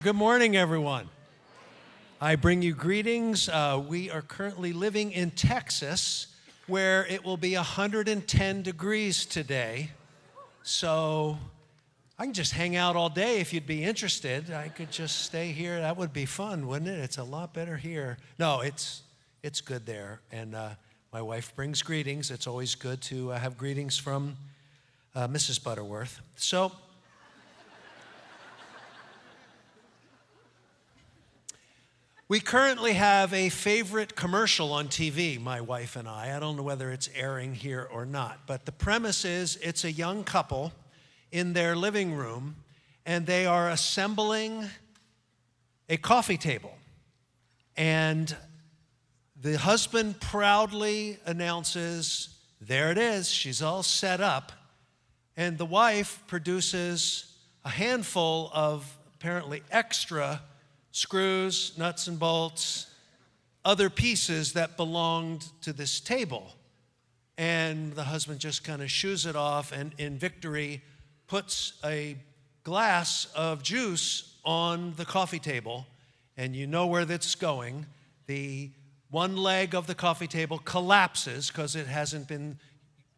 Good morning, everyone. I bring you greetings. We are currently living in Texas, where it will be 110 degrees today. So I can just hang out all day if you'd be interested. I could just stay here. That would be fun, wouldn't it? It's a lot better here. No, it's good there. And my wife brings greetings. It's always good to have greetings from Mrs. Butterworth. So we currently have a favorite commercial on TV, my wife and I. I don't know whether it's airing here or not, but the premise is it's a young couple in their living room, and they are assembling a coffee table. And the husband proudly announces, there it is, she's all set up. And the wife produces a handful of apparently extra screws, nuts and bolts, other pieces that belonged to this table. And the husband just kind of shoos it off and in victory puts a glass of juice on the coffee table. And you know where that's going. The one leg of the coffee table collapses because it hasn't been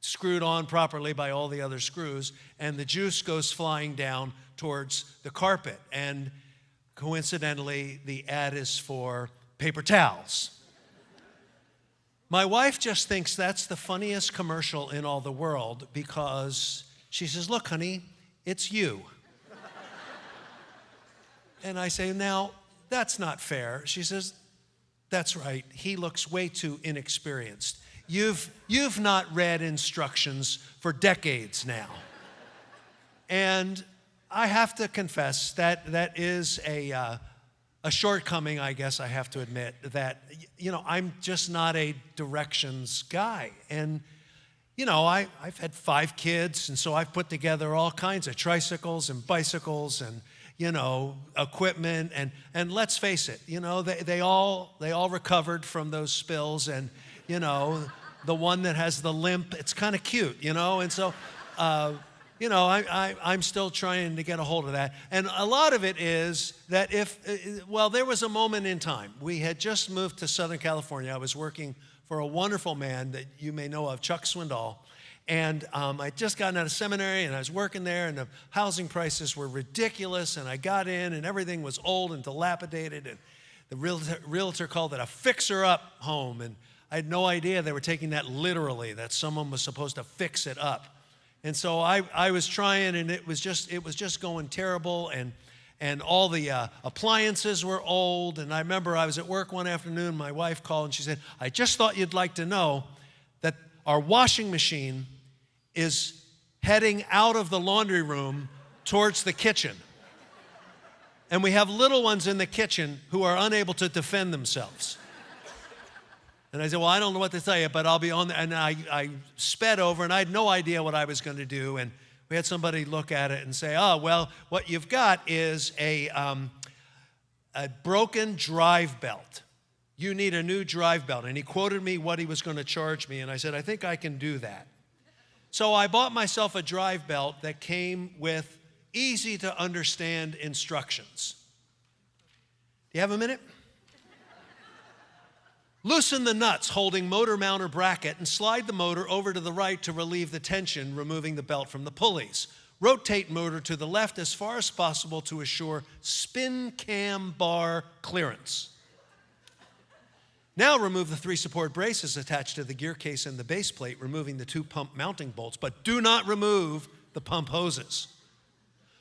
screwed on properly by all the other screws. And the juice goes flying down towards the carpet. And coincidentally, the ad is for paper towels. My wife just thinks that's the funniest commercial in all the world because she says, look, honey, it's you. And I say, now, that's not fair. She says, that's right. He looks way too inexperienced. You've not read instructions for decades now. And I have to confess that is a shortcoming, I guess I have to admit, that, I'm just not a directions guy. And, I've had 5 kids, and so I've put together all kinds of tricycles and bicycles and, equipment. And let's face it, they all recovered from those spills. And, the one that has the limp, it's kind of cute, And so I'm still trying to get a hold of that. And a lot of it is that there was a moment in time. We had just moved to Southern California. I was working for a wonderful man that you may know of, Chuck Swindoll. And I'd just gotten out of seminary, and I was working there, and the housing prices were ridiculous. And I got in, and everything was old and dilapidated. And the realtor called it a fixer-up home. And I had no idea they were taking that literally, that someone was supposed to fix it up. And so I was trying, and it was just going terrible, and all the appliances were old. And I remember I was at work one afternoon, my wife called, and she said, I just thought you'd like to know that our washing machine is heading out of the laundry room towards the kitchen. And we have little ones in the kitchen who are unable to defend themselves. And I said, well, I don't know what to tell you, but I'll be on there. And I sped over, and I had no idea what I was going to do. And we had somebody look at it and say, oh, well, what you've got is a broken drive belt. You need a new drive belt. And he quoted me what he was going to charge me. And I said, I think I can do that. So I bought myself a drive belt that came with easy-to-understand instructions. Do you have a minute? Loosen the nuts holding motor mount or bracket and slide the motor over to the right to relieve the tension, removing the belt from the pulleys. Rotate motor to the left as far as possible to assure spin cam bar clearance. Now remove the 3 support braces attached to the gear case and the base plate, removing the 2 pump mounting bolts, but do not remove the pump hoses.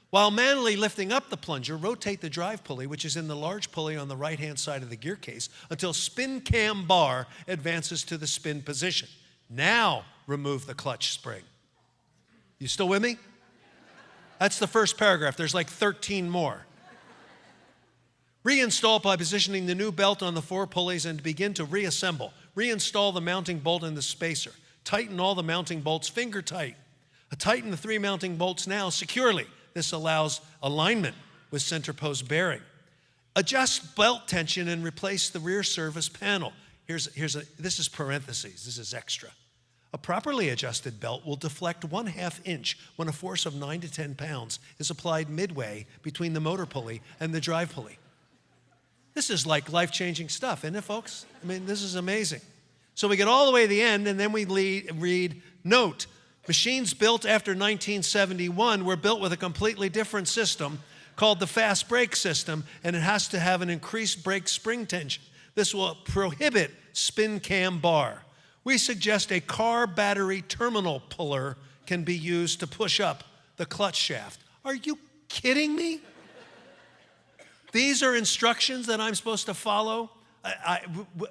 While manually lifting up the plunger, rotate the drive pulley, which is in the large pulley on the right-hand side of the gear case, until spin cam bar advances to the spin position. Now remove the clutch spring. You still with me? That's the first paragraph. There's like 13 more. Reinstall by positioning the new belt on the 4 pulleys and begin to reassemble. Reinstall the mounting bolt and the spacer. Tighten all the mounting bolts finger tight. Tighten the 3 mounting bolts now securely. This allows alignment with center post bearing. Adjust belt tension and replace the rear service panel. This is parentheses, this is extra. A properly adjusted belt will deflect 1/2 inch when a force of 9 to 10 pounds is applied midway between the motor pulley and the drive pulley. This is like life-changing stuff, isn't it, folks? I mean, this is amazing. So we get all the way to the end, and then we read, note, machines built after 1971 were built with a completely different system called the fast brake system, and it has to have an increased brake spring tension. This will prohibit spin cam bar. We suggest a car battery terminal puller can be used to push up the clutch shaft. Are you kidding me? These are instructions that I'm supposed to follow?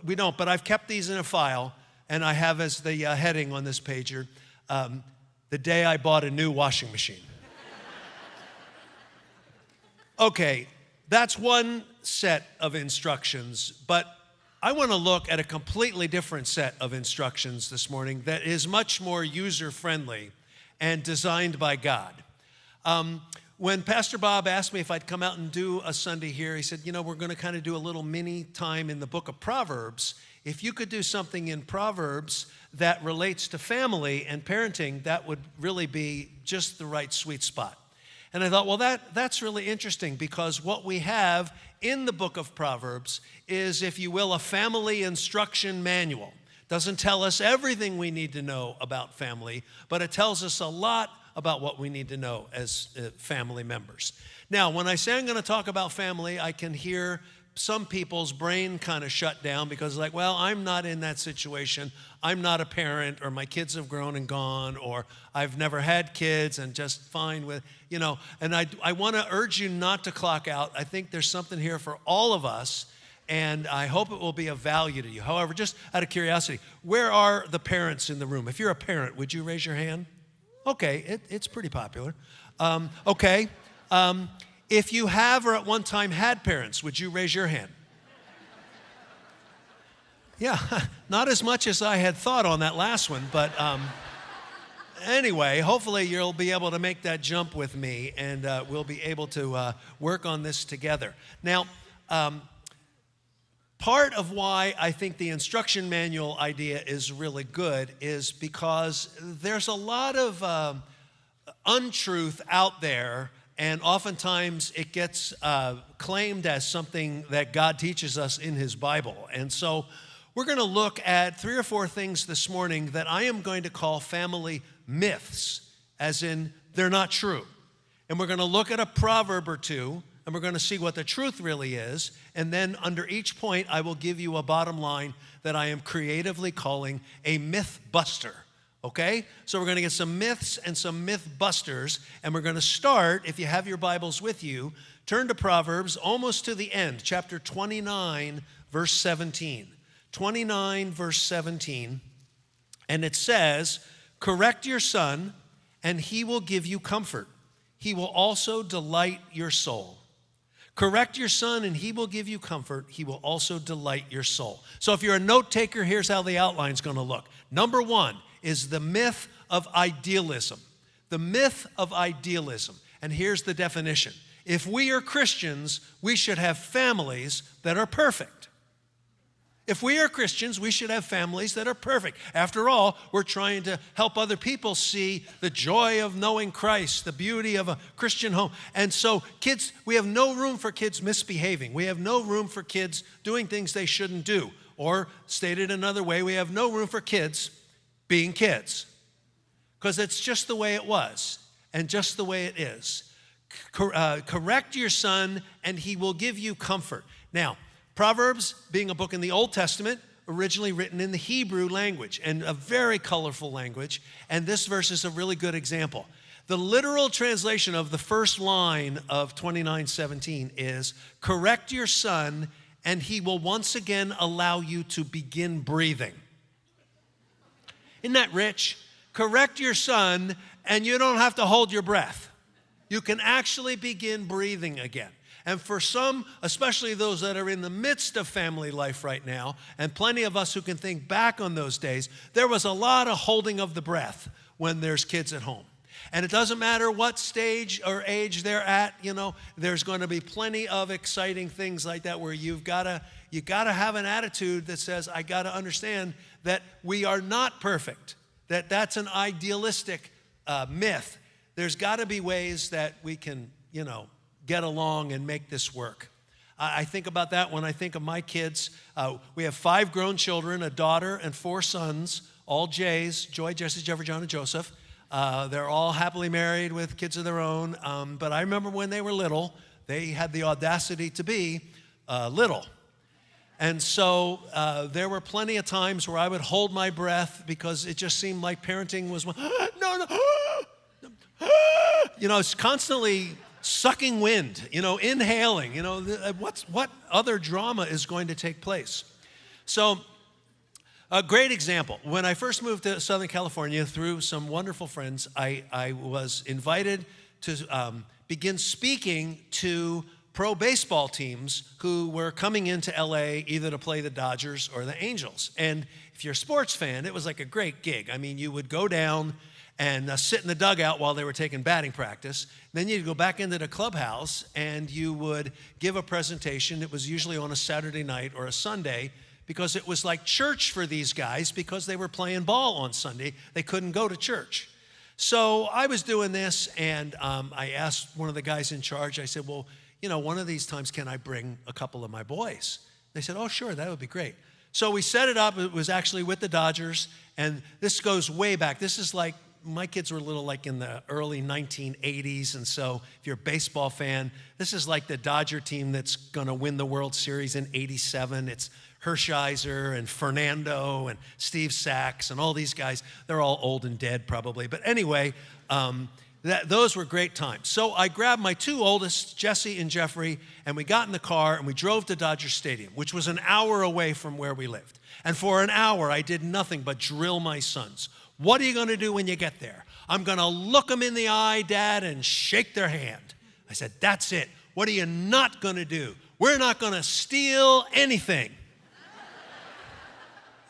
We don't, but I've kept these in a file, and I have as the heading on this pager, the day I bought a new washing machine. Okay, that's one set of instructions, but I want to look at a completely different set of instructions this morning that is much more user-friendly and designed by God. When Pastor Bob asked me if I'd come out and do a Sunday here, he said, you know, we're going to kind of do a little mini time in the book of Proverbs. If you could do something in Proverbs that relates to family and parenting, that would really be just the right sweet spot. And I thought, well, that's really interesting, because what we have in the book of Proverbs is, if you will, a family instruction manual. Doesn't tell us everything we need to know about family, but it tells us a lot about what we need to know as family members. Now, when I say I'm going to talk about family, I can hear some people's brain kind of shut down, because like, well, I'm not in that situation. I'm not a parent, or my kids have grown and gone, or I've never had kids and just fine with, you know. And I want to urge you not to clock out. I think there's something here for all of us, and I hope it will be of value to you. However, just out of curiosity, where are the parents in the room? If you're a parent, would you raise your hand? Okay, it's pretty popular. Okay. If you have or at one time had parents, would you raise your hand? Yeah, not as much as I had thought on that last one, but anyway, hopefully you'll be able to make that jump with me, and we'll be able to work on this together. Now, part of why I think the instruction manual idea is really good is because there's a lot of untruth out there, and oftentimes it gets claimed as something that God teaches us in His Bible. And so we're going to look at 3 or 4 things this morning that I am going to call family myths, as in they're not true. And we're going to look at a proverb or two, and we're going to see what the truth really is. And then under each point, I will give you a bottom line that I am creatively calling a myth buster. Okay? So we're going to get some myths and some myth busters, and we're going to start, if you have your Bibles with you, turn to Proverbs almost to the end, chapter 29, verse 17. 29, verse 17, and it says, correct your son, and he will give you comfort. He will also delight your soul. Correct your son, and he will give you comfort. He will also delight your soul. So if you're a note taker, here's how the outline's going to look. Number 1 is the myth of idealism. The myth of idealism. And here's the definition. If we are Christians, we should have families that are perfect. If we are Christians, we should have families that are perfect. After all, we're trying to help other people see the joy of knowing Christ, the beauty of a Christian home. And so kids, we have no room for kids misbehaving. We have no room for kids doing things they shouldn't do. Or stated another way, we have no room for kids being kids. Because it's just the way it was and just the way it is. Correct your son, and he will give you comfort. Now, Proverbs, being a book in the Old Testament, originally written in the Hebrew language, and a very colorful language, and this verse is a really good example. The literal translation of the first line of 29:17 is, correct your son, and he will once again allow you to begin breathing. Isn't that rich? Correct your son, and you don't have to hold your breath. You can actually begin breathing again. And for some, especially those that are in the midst of family life right now, and plenty of us who can think back on those days, there was a lot of holding of the breath when there's kids at home. And it doesn't matter what stage or age they're at, you know, there's going to be plenty of exciting things like that where you got to have an attitude that says, I got to understand that we are not perfect. That's an idealistic myth. There's got to be ways that we can, get along and make this work. I think about that when I think of my kids. We have 5 grown children, a daughter and 4 sons, all J's, Joy, Jesse, Jeffrey, John, and Joseph. They're all happily married with kids of their own. But I remember when they were little, they had the audacity to be little. And so there were plenty of times where I would hold my breath because it just seemed like parenting was, it's constantly sucking wind, inhaling, what other drama is going to take place? So a great example, when I first moved to Southern California through some wonderful friends, I was invited to begin speaking to pro baseball teams who were coming into LA either to play the Dodgers or the Angels. And if you're a sports fan, it was like a great gig. I mean, you would go down and sit in the dugout while they were taking batting practice. Then you'd go back into the clubhouse and you would give a presentation. It was usually on a Saturday night or a Sunday because it was like church for these guys because they were playing ball on Sunday. They couldn't go to church. So I was doing this and I asked one of the guys in charge, I said, well, one of these times can I bring a couple of my boys? They said, oh, sure, that would be great. So we set it up. It was actually with the Dodgers, and this goes way back. This is like, my kids were little like in the early 1980s, and so if you're a baseball fan, this is like the Dodger team that's going to win the World Series in '87. It's Hershiser and Fernando and Steve Sachs and all these guys. They're all old and dead probably. But anyway, those were great times. So I grabbed my 2 oldest, Jesse and Jeffrey, and we got in the car and we drove to Dodger Stadium, which was an hour away from where we lived. And for an hour, I did nothing but drill my sons. What are you going to do when you get there? I'm going to look them in the eye, Dad, and shake their hand. I said, that's it. What are you not going to do? We're not going to steal anything.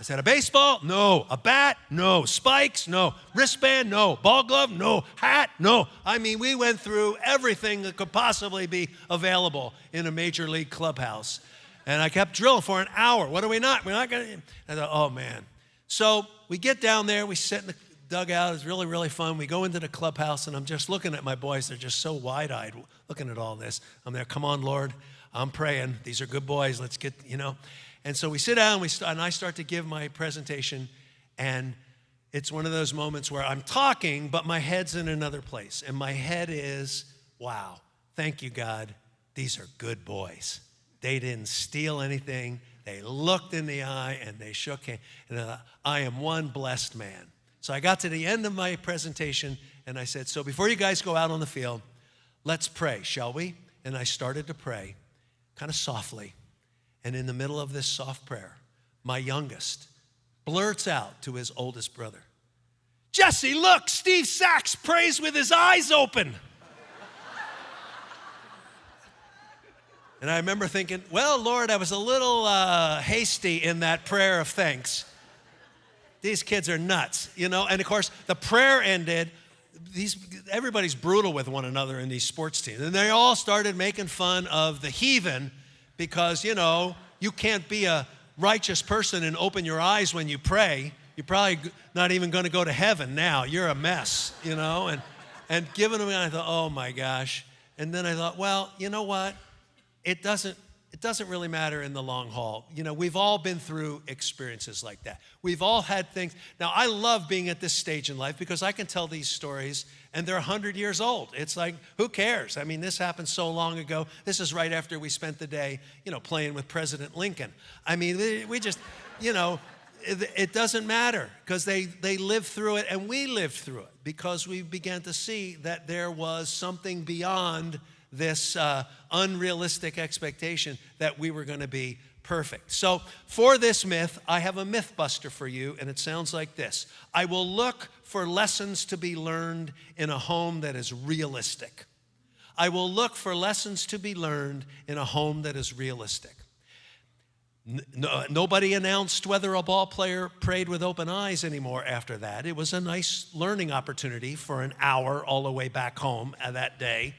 I said, a baseball? No. A bat? No. Spikes? No. Wristband? No. Ball glove? No. Hat? No. I mean, we went through everything that could possibly be available in a major league clubhouse. And I kept drilling for an hour. What are we not? We're not going to. I thought, oh, man. So we get down there. We sit in the dugout. It's really, really fun. We go into the clubhouse, and I'm just looking at my boys. They're just so wide-eyed looking at all this. I'm there, come on, Lord. I'm praying. These are good boys. Let's get, And so we sit down, and I start to give my presentation, and it's one of those moments where I'm talking, but my head's in another place. And my head is, wow, thank you, God. These are good boys. They didn't steal anything. They looked in the eye, and they shook hands. And I am one blessed man. So I got to the end of my presentation, and I said, so before you guys go out on the field, let's pray, shall we? And I started to pray, kind of softly. And in the middle of this soft prayer, my youngest blurts out to his oldest brother, Jesse, look, Steve Sachs prays with his eyes open. And I remember thinking, well, Lord, I was a little hasty in that prayer of thanks. These kids are nuts, And of course, the prayer ended. Everybody's brutal with one another in these sports teams. And they all started making fun of the heathen because, you can't be a righteous person and open your eyes when you pray. You're probably not even going to go to heaven now. You're a mess, And giving them, I thought, oh, my gosh. And then I thought, well, you know what? It doesn't really matter in the long haul. We've all been through experiences like that. We've all had things. Now, I love being at this stage in life because I can tell these stories, and they're 100 years old. It's like, who cares? I mean, this happened so long ago. This is right after we spent the day, playing with President Lincoln. I mean, we just, it doesn't matter because they lived through it, and we lived through it because we began to see that there was something beyond this unrealistic expectation that we were going to be perfect. So for this myth, I have a MythBuster for you, and it sounds like this. I will look for lessons to be learned in a home that is realistic. I will look for lessons to be learned in a home that is realistic. Nobody announced whether a ball player prayed with open eyes anymore after that. It was a nice learning opportunity for an hour all the way back home that day.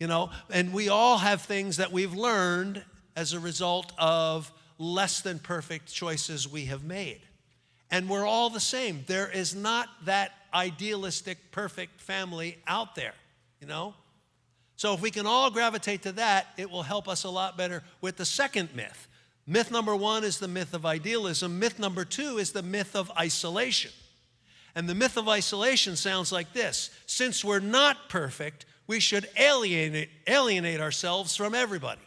And we all have things that we've learned as a result of less than perfect choices we have made. And we're all the same. There is not that idealistic, perfect family out there, you know? So if we can all gravitate to that, it will help us a lot better with the second myth. Myth number one is the myth of idealism. Myth number two is the myth of isolation. And the myth of isolation sounds like this. Since we're not perfect, we should alienate ourselves from everybody.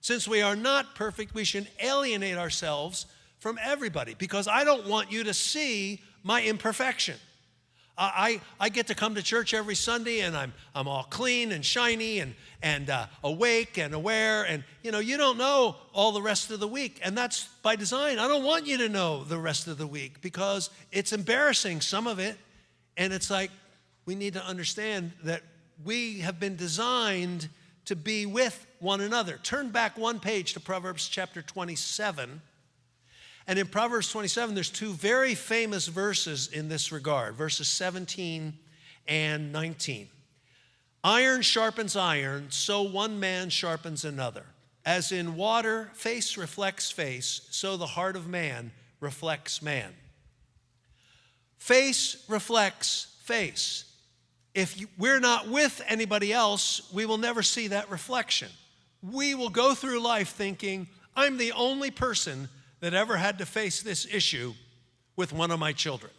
Since we are not perfect, we should alienate ourselves from everybody because I don't want you to see my imperfection. I get to come to church every Sunday and I'm all clean and shiny and awake and aware, and you don't know all the rest of the week, and that's by design. I don't want you to know the rest of the week because it's embarrassing, some of it, and it's like we need to understand that we have been designed to be with one another. Turn back one page to Proverbs chapter 27. And in Proverbs 27, there's two very famous verses in this regard, verses 17 and 19. Iron sharpens iron, so one man sharpens another. As in water, face reflects face, so the heart of man reflects man. Face reflects face. If we're not with anybody else, we will never see that reflection. We will go through life thinking, I'm the only person that ever had to face this issue with one of my children.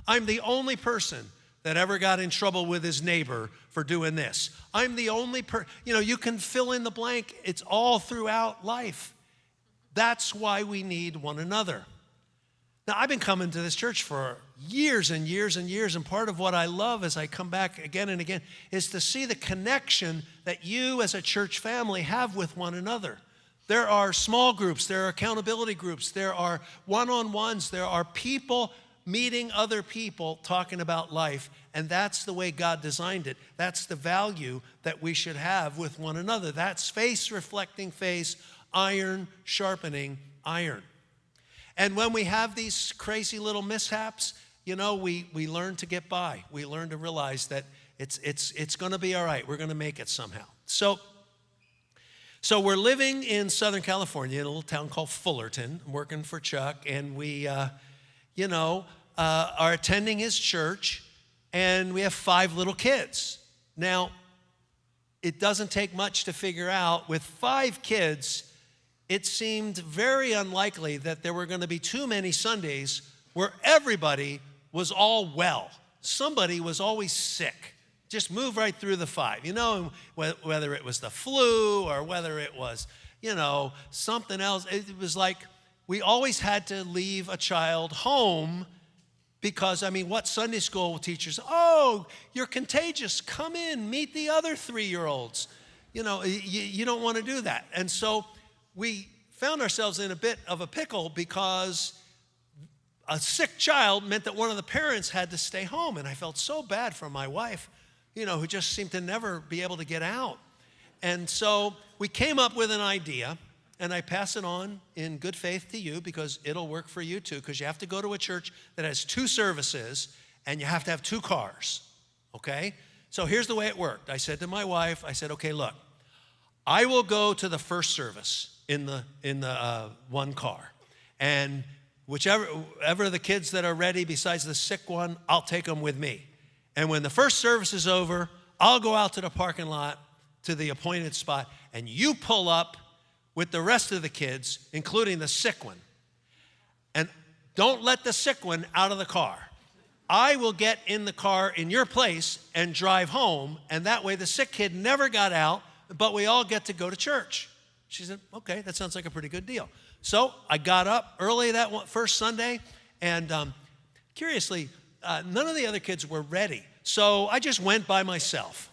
I'm the only person that ever got in trouble with his neighbor for doing this. I'm the only you can fill in the blank. It's all throughout life. That's why we need one another. Now, I've been coming to this church for years and years and years, and part of what I love as I come back again and again is to see the connection that you as a church family have with one another. There are small groups, there are accountability groups, there are one-on-ones, there are people meeting other people talking about life, and that's the way God designed it. That's the value that we should have with one another. That's face reflecting face, iron sharpening iron. And when we have these crazy little mishaps, we learn to get by. We learn to realize that it's going to be all right. We're going to make it somehow. So we're living in Southern California in a little town called Fullerton, working for Chuck, and we, are attending his church, and we have 5 little kids. Now, it doesn't take much to figure out. With 5 kids, it seemed very unlikely that there were going to be too many Sundays where everybody was all well. Somebody was always sick. Just move right through the 5, whether it was the flu or whether it was, something else. It was like we always had to leave a child home because, what Sunday school teachers, oh, you're contagious, come in, meet the other 3-year-olds. You don't want to do that. And so we found ourselves in a bit of a pickle because a sick child meant that one of the parents had to stay home. And I felt so bad for my wife, who just seemed to never be able to get out. And so we came up with an idea, and I pass it on in good faith to you because it'll work for you too, because you have to go to a church that has 2 services, and you have to have 2 cars, okay? So here's the way it worked. I said to my wife, okay, look, I will go to the first service in the one car, and whichever of the kids that are ready besides the sick one, I'll take them with me. And when the first service is over, I'll go out to the parking lot to the appointed spot, and you pull up with the rest of the kids, including the sick one. And don't let the sick one out of the car. I will get in the car in your place and drive home, and that way the sick kid never got out, but we all get to go to church. She said, okay, that sounds like a pretty good deal. So I got up early that first Sunday, and curiously, none of the other kids were ready. So I just went by myself.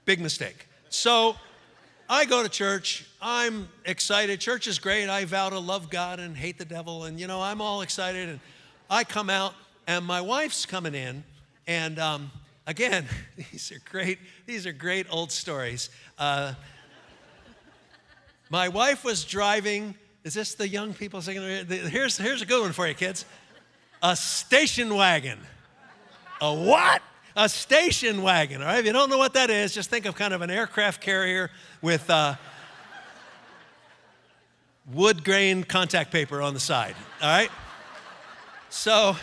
Big mistake. So I go to church. I'm excited. Church is great. I vow to love God and hate the devil. And, I'm all excited. And I come out, and my wife's coming in. And, again, these are great old stories. My wife was driving. Is this the young people singing? Here's a good one for you, kids. A station wagon. A what? A station wagon. All right, if you don't know what that is, just think of kind of an aircraft carrier with wood grain contact paper on the side, all right? So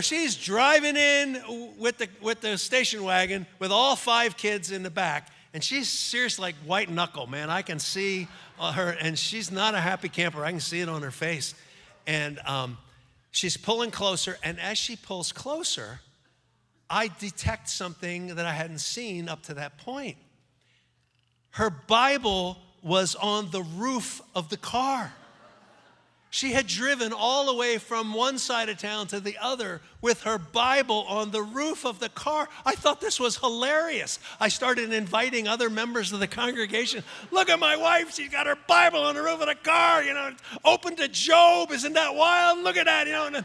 she's driving in with the station wagon with all 5 kids in the back, and she's seriously like white knuckle, man. I can see her, and she's not a happy camper. I can see it on her face. And she's pulling closer, and as she pulls closer, I detect something that I hadn't seen up to that point. Her Bible was on the roof of the car. She had driven all the way from one side of town to the other with her Bible on the roof of the car. I thought this was hilarious. I started inviting other members of the congregation. Look at my wife. She's got her Bible on the roof of the car. You know, open to Job. Isn't that wild? Look at that. You know.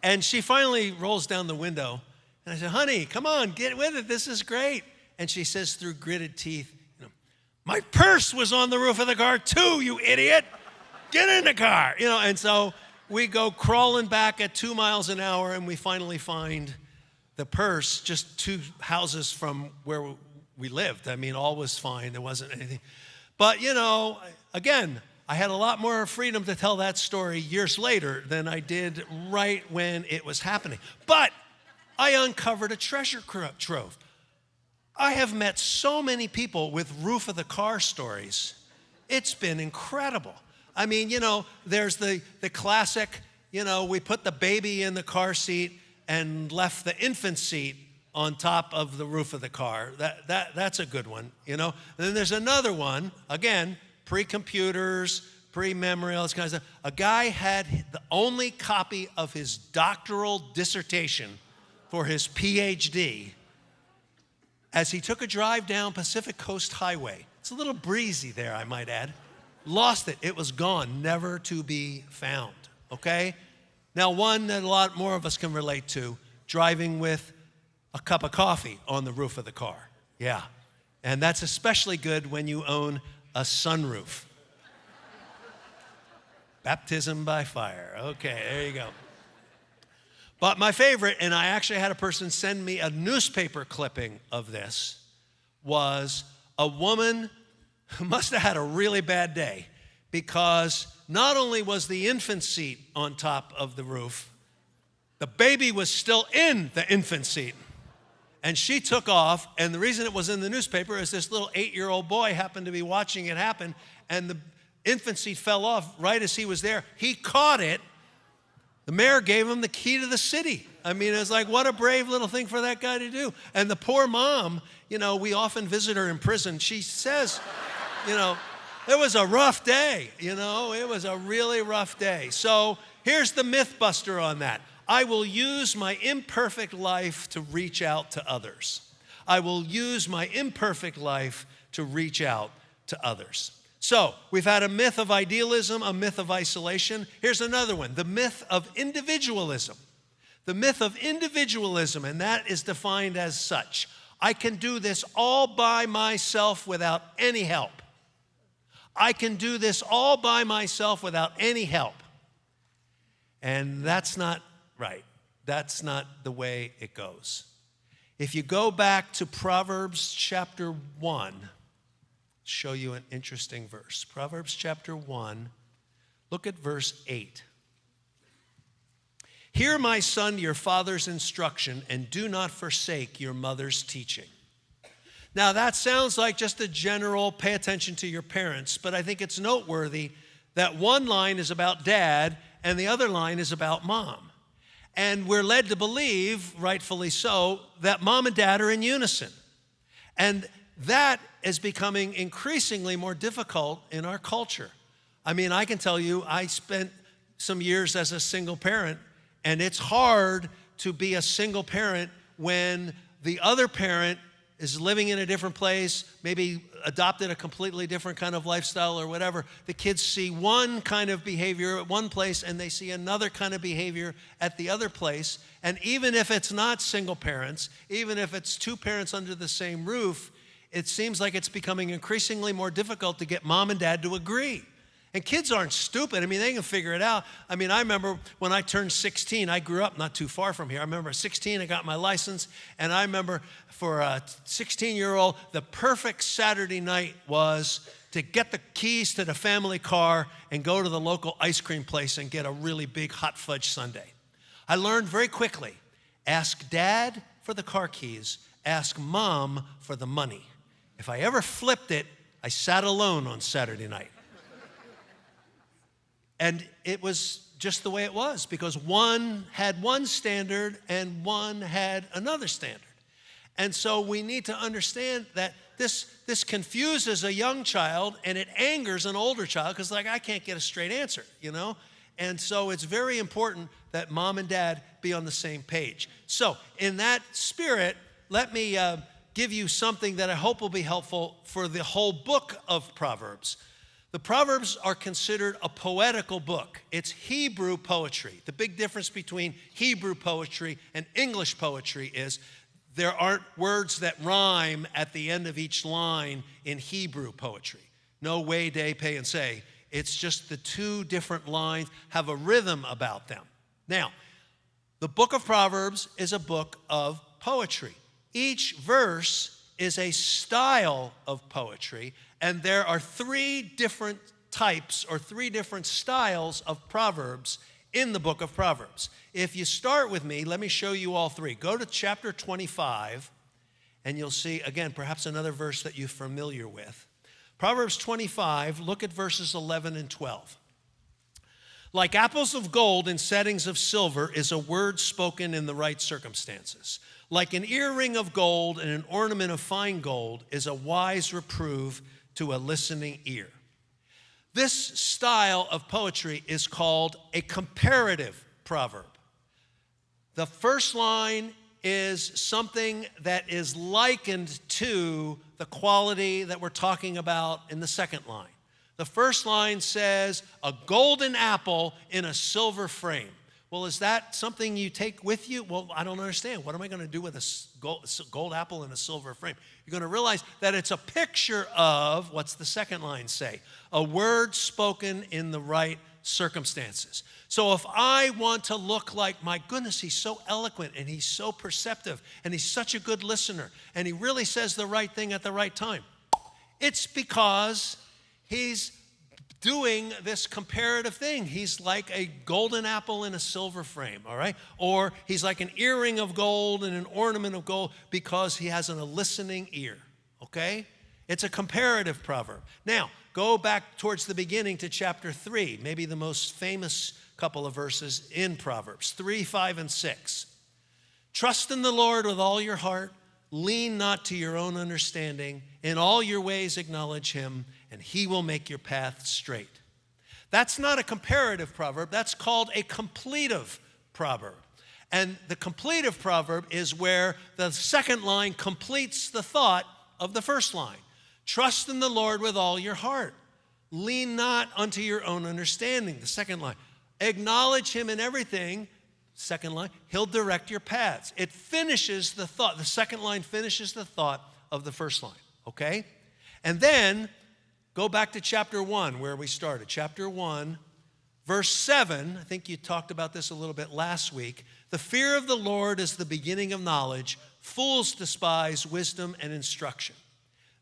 And she finally rolls down the window. And I said, honey, come on, get with it. This is great. And she says through gritted teeth, my purse was on the roof of the car too, you idiot. Get in the car. You know, and so we go crawling back at 2 miles an hour, and we finally find the purse just 2 houses from where we lived. I mean, all was fine. There wasn't anything. But, you know, again, I had a lot more freedom to tell that story years later than I did right when it was happening. But I uncovered a treasure trove. I have met so many people with roof of the car stories. It's been incredible. I mean, you know, there's the classic, you know, we put the baby in the car seat and left the infant seat on top of the roof of the car. That's a good one, you know. And then there's another one, again, pre-computers, pre-memory, all this kind of stuff. A guy had the only copy of his doctoral dissertation for his PhD as he took a drive down Pacific Coast Highway. It's a little breezy there, I might add. Lost it. It was gone, never to be found, okay? Now, one that a lot more of us can relate to, driving with a cup of coffee on the roof of the car. Yeah, and that's especially good when you own a sunroof. Baptism by fire. Okay, there you go. But my favorite, and I actually had a person send me a newspaper clipping of this, was a woman who must have had a really bad day, because not only was the infant seat on top of the roof, the baby was still in the infant seat. And she took off, and the reason it was in the newspaper is this little 8-year-old boy happened to be watching it happen, and the infant seat fell off right as he was there. He caught it. The mayor gave him the key to the city. I mean, it was like, what a brave little thing for that guy to do. And the poor mom, you know, we often visit her in prison. She says, you know, it was a rough day, you know, it was a really rough day. So here's the MythBuster on that. I will use my imperfect life to reach out to others. I will use my imperfect life to reach out to others. So we've had a myth of idealism, a myth of isolation. Here's another one, the myth of individualism. The myth of individualism, and that is defined as such. I can do this all by myself without any help. I can do this all by myself without any help. And that's not right. That's not the way it goes. If you go back to Proverbs chapter 1, show you an interesting verse. Proverbs chapter 1, look at verse 8. Hear, my son, your father's instruction, and do not forsake your mother's teaching. Now, that sounds like just a general pay attention to your parents, but I think it's noteworthy that one line is about dad and the other line is about mom. And we're led to believe, rightfully so, that mom and dad are in unison. And that is becoming increasingly more difficult in our culture. I mean, I can tell you, I spent some years as a single parent, and it's hard to be a single parent when the other parent is living in a different place, maybe adopted a completely different kind of lifestyle or whatever. The kids see one kind of behavior at one place and they see another kind of behavior at the other place. And even if it's not single parents, even if it's 2 parents under the same roof, it seems like it's becoming increasingly more difficult to get mom and dad to agree. And kids aren't stupid. I mean, they can figure it out. I mean, I remember when I turned 16, I grew up not too far from here. I remember at 16, I got my license. And I remember for a 16-year-old, the perfect Saturday night was to get the keys to the family car and go to the local ice cream place and get a really big hot fudge sundae. I learned very quickly, ask Dad for the car keys, ask Mom for the money. If I ever flipped it, I sat alone on Saturday night. And it was just the way it was, because one had one standard and one had another standard. And so we need to understand that this confuses a young child and it angers an older child, because like, I can't get a straight answer, you know? And so it's very important that Mom and Dad be on the same page. So in that spirit, let me give you something that I hope will be helpful for the whole book of Proverbs. The Proverbs are considered a poetical book. It's Hebrew poetry. The big difference between Hebrew poetry and English poetry is there aren't words that rhyme at the end of each line in Hebrew poetry. No way, day, pay, and say. It's just the two different lines have a rhythm about them. Now, the book of Proverbs is a book of poetry. Each verse is a style of poetry, and there are three different types or three different styles of Proverbs in the book of Proverbs. If you start with me, let me show you all three. Go to chapter 25, and you'll see, again, perhaps another verse that you're familiar with. Proverbs 25, look at verses 11 and 12. Like apples of gold in settings of silver is a word spoken in the right circumstances. Like an earring of gold and an ornament of fine gold is a wise reproof to a listening ear. This style of poetry is called a comparative proverb. The first line is something that is likened to the quality that we're talking about in the second line. The first line says, a golden apple in a silver frame. Well, is that something you take with you? Well, I don't understand. What am I going to do with a gold apple in a silver frame? You're going to realize that it's a picture of, what's the second line say? A word spoken in the right circumstances. So if I want to look like, my goodness, he's so eloquent and he's so perceptive and he's such a good listener and he really says the right thing at the right time, it's because he's doing this comparative thing. He's like a golden apple in a silver frame, all right? Or he's like an earring of gold and an ornament of gold because he has a listening ear, okay? It's a comparative proverb. Now, go back towards the beginning to chapter 3, maybe the most famous couple of verses in Proverbs, 3, 5, and 6. Trust in the Lord with all your heart. Lean not to your own understanding. In all your ways acknowledge him, and he will make your path straight. That's not a comparative proverb. That's called a completive proverb. And the completive proverb is where the second line completes the thought of the first line. Trust in the Lord with all your heart. Lean not unto your own understanding. The second line. Acknowledge him in everything. Second line. He'll direct your paths. It finishes the thought. The second line finishes the thought of the first line. Okay? And then go back to chapter 1 where we started. Chapter 1, verse 7. I think you talked about this a little bit last week. The fear of the Lord is the beginning of knowledge. Fools despise wisdom and instruction.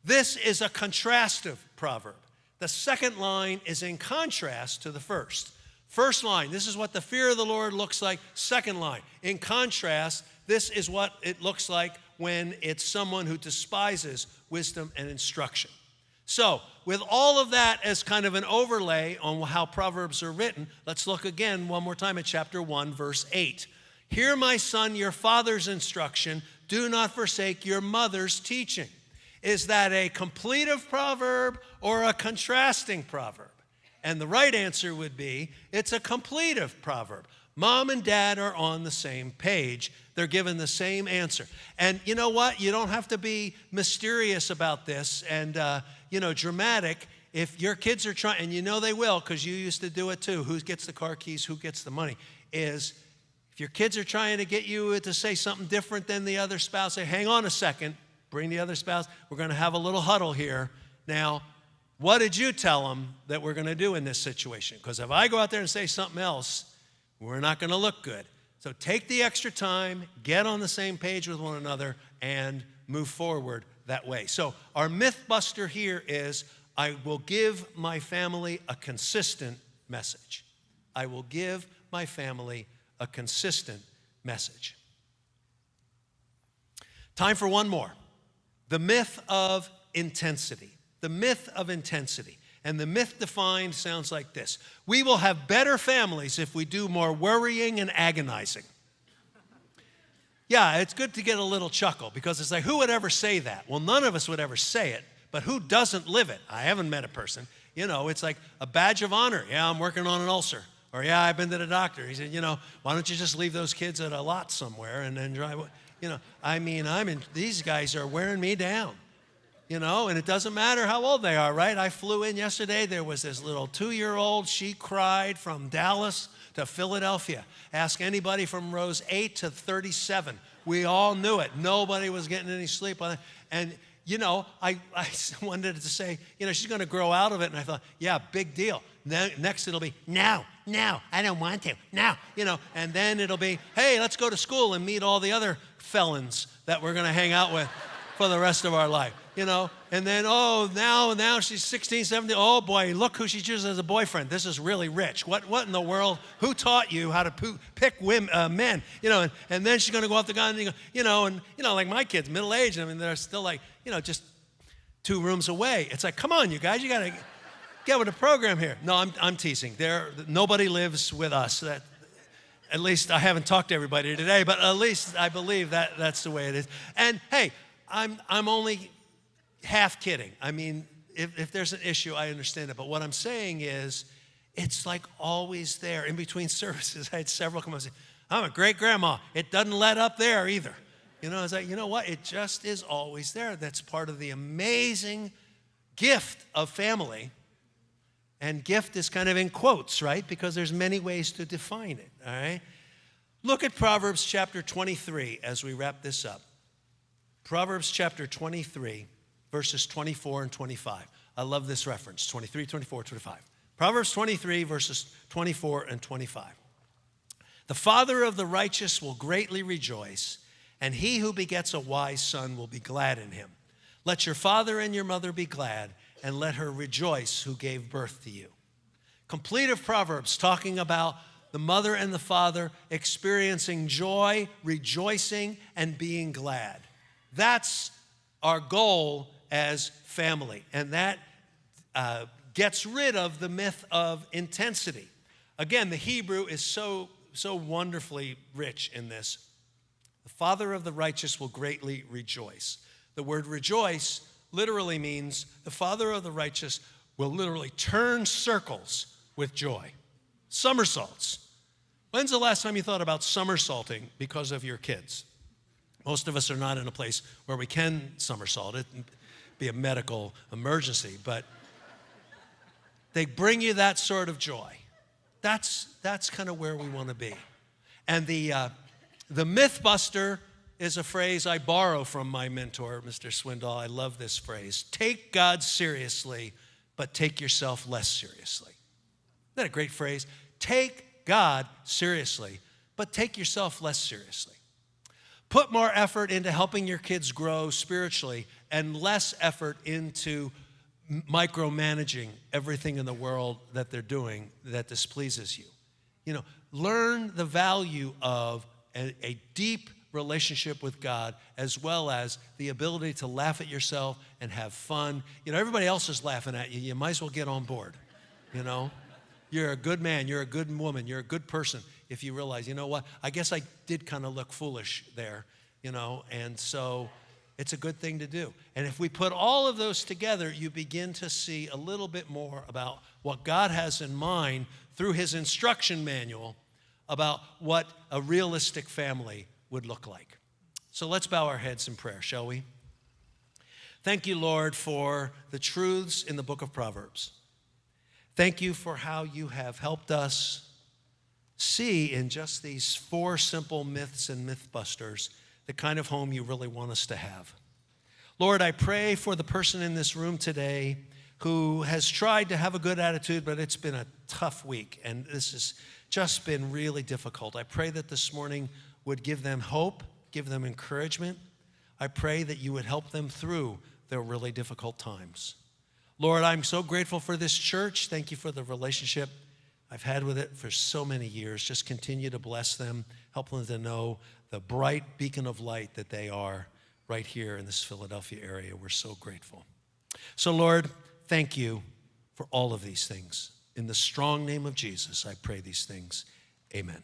This is a contrastive proverb. The second line is in contrast to the first. First line, this is what the fear of the Lord looks like. Second line, in contrast, this is what it looks like when it's someone who despises wisdom and instruction. So, with all of that as kind of an overlay on how Proverbs are written, let's look again one more time at chapter 1, verse 8. Hear, my son, your father's instruction. Do not forsake your mother's teaching. Is that a completive proverb or a contrasting proverb? And the right answer would be, it's a completive proverb. Mom and dad are on the same page. They're given the same answer. And you know what? You don't have to be mysterious about this and, dramatic. If your kids are trying, and you know they will because you used to do it too, who gets the car keys, who gets the money, is if your kids are trying to get you to say something different than the other spouse, say, hang on a second, bring the other spouse. We're going to have a little huddle here. Now, What did you tell them that we're going to do in this situation? Because if I go out there and say something else, we're not going to look good. So take the extra time, get on the same page with one another, and move forward that way. So our MythBuster here is, I will give my family a consistent message. I will give my family a consistent message. Time for one more. The myth of intensity. The myth of intensity. And the myth defined sounds like this: we will have better families if we do more worrying and agonizing. Yeah, it's good to get a little chuckle, because it's like, who would ever say that? Well, none of us would ever say it, but who doesn't live it? I haven't met a person. You know, it's like a badge of honor. Yeah, I'm working on an ulcer. Or, yeah, I've been to the doctor. He said, why don't you just leave those kids at a lot somewhere and then drive? These guys are wearing me down. And it doesn't matter how old they are, right? I flew in yesterday. There was this little 2-year-old. She cried from Dallas to Philadelphia. Ask anybody from rows 8 to 37. We all knew it. Nobody was getting any sleep on it. And, I wanted to say, she's going to grow out of it. And I thought, yeah, big deal. Next it'll be, no, I don't want to. No, and then it'll be, hey, let's go to school and meet all the other felons that we're going to hang out with for the rest of our life. And then, now she's 16, 17. Oh, boy, look who she chooses as a boyfriend. This is really rich. What in the world? Who taught you how to pick men? And then she's going to go off the gun, like my kids, middle-aged. They're still like, just 2 rooms away. It's like, come on, you guys, you got to get with the program here. No, I'm teasing. Nobody lives with us. At least I haven't talked to everybody today, but at least I believe that's the way it is. And, hey, I'm only half kidding. If there's an issue, I understand it. But what I'm saying is, it's like always there. In between services, I had several come up and say, I'm a great grandma. It doesn't let up there either. It's like, you know what? It just is always there. That's part of the amazing gift of family. And gift is kind of in quotes, right? Because there's many ways to define it, all right? Look at Proverbs chapter 23 as we wrap this up. Proverbs chapter 23, verses 24 and 25. I love this reference, 23, 24, 25. Proverbs 23, verses 24 and 25. The father of the righteous will greatly rejoice, and he who begets a wise son will be glad in him. Let your father and your mother be glad, and let her rejoice who gave birth to you. Complete of Proverbs, talking about the mother and the father experiencing joy, rejoicing, and being glad. That's our goal as family, and that gets rid of the myth of intensity. Again, the Hebrew is so wonderfully rich in this. The father of the righteous will greatly rejoice. The word rejoice literally means the father of the righteous will literally turn circles with joy. Somersaults. When's the last time you thought about somersaulting because of your kids? Most of us are not in a place where we can somersault. It'd be a medical emergency, but they bring you that sort of joy. That's kind of where we want to be. And the MythBuster is a phrase I borrow from my mentor, Mr. Swindoll. I love this phrase. Take God seriously, but take yourself less seriously. Isn't that a great phrase? Take God seriously, but take yourself less seriously. Put more effort into helping your kids grow spiritually and less effort into micromanaging everything in the world that they're doing that displeases you. Learn the value of a deep relationship with God, as well as the ability to laugh at yourself and have fun. Everybody else is laughing at you. You might as well get on board. You're a good man. You're a good woman. You're a good person if you realize, you know what, I guess I did kind of look foolish there, and so it's a good thing to do. And if we put all of those together, you begin to see a little bit more about what God has in mind through his instruction manual about what a realistic family would look like. So let's bow our heads in prayer, shall we? Thank you, Lord, for the truths in the book of Proverbs. Thank you for how you have helped us see in just these 4 simple myths and MythBusters the kind of home you really want us to have. Lord, I pray for the person in this room today who has tried to have a good attitude, but it's been a tough week, and this has just been really difficult. I pray that this morning would give them hope, give them encouragement. I pray that you would help them through their really difficult times. Lord, I'm so grateful for this church. Thank you for the relationship I've had with it for so many years. Just continue to bless them, help them to know the bright beacon of light that they are right here in this Philadelphia area. We're so grateful. So, Lord, thank you for all of these things. In the strong name of Jesus, I pray these things. Amen.